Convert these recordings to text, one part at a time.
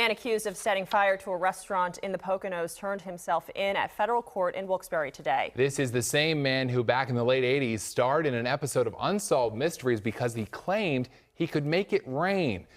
man accused of setting fire to a restaurant in the Poconos turned himself in at federal court in Wilkes-Barre today. This is the same man who back in the late 80s starred in an episode of Unsolved Mysteries because he claimed he could make it rain.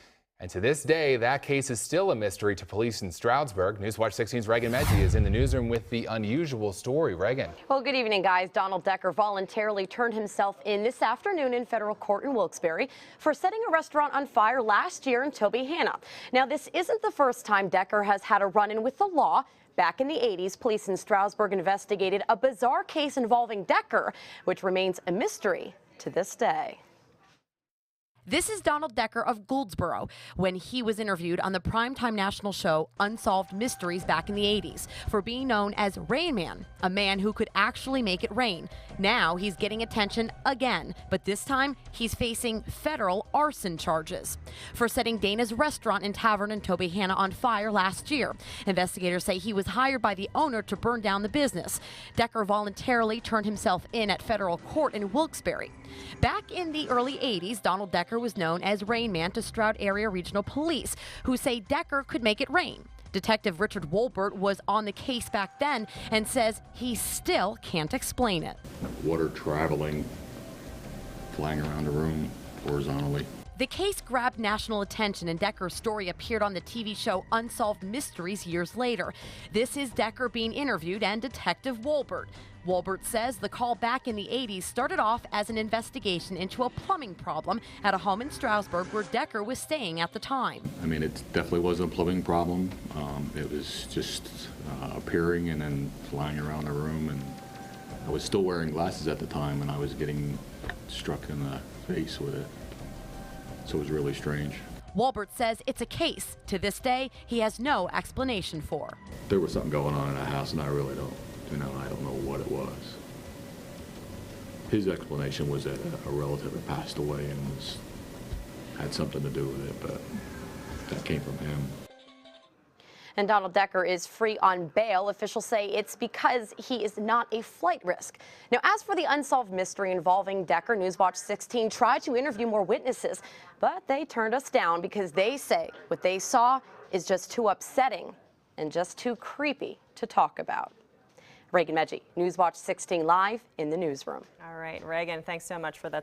And to this day, that case is still a mystery to police in Stroudsburg. Newswatch 16's Reagan Medji is in the newsroom with the unusual story. Reagan. Well, good evening, guys. Donald Decker voluntarily turned himself in this afternoon in federal court in Wilkes-Barre for setting a restaurant on fire last year in Tobyhanna. Now, this isn't the first time Decker has had a run-in with the law. Back in the 80s, police in Stroudsburg investigated a bizarre case involving Decker, which remains a mystery to this day. This is Donald Decker of Goldsboro when he was interviewed on the primetime national show Unsolved Mysteries back in the 80s for being known as Rainman, a man who could actually make it rain. Now he's getting attention again, but this time he's facing federal arson charges for setting Dana's restaurant and tavern in Tobyhanna on fire last year. Investigators say he was hired by the owner to burn down the business. Decker voluntarily turned himself in at federal court in Wilkes-Barre. Back in the early 80s, Donald Decker was known as Rainman to Stroud Area Regional Police, who say Decker could make it rain. Detective Richard Wolbert was on the case back then and says he still can't explain it. Water traveling, flying around the room horizontally. The case grabbed national attention, and Decker's story appeared on the TV show Unsolved Mysteries years later. This is Decker being interviewed and Detective Wolbert. Wolbert says the call back in the 80s started off as an investigation into a plumbing problem at a home in Stroudsburg where Decker was staying at the time. I mean, it definitely wasn't a plumbing problem. It was just appearing and then flying around the room. And I was still wearing glasses at the time, and I was getting struck in the face with it. So it was really strange. Wolbert says it's a case, to this day, he has no explanation for. There was something going on in that house, and I really don't, I don't know what it was. His explanation was that a relative had passed away and had something to do with it, but that came from him. And Donald Decker is free on bail. Officials say it's because he is not a flight risk. Now, as for the unsolved mystery involving Decker, Newswatch 16 tried to interview more witnesses, but they turned us down because they say what they saw is just too upsetting and just too creepy to talk about. Reagan Medji, Newswatch 16 live in the newsroom. All right, Reagan, thanks so much for that.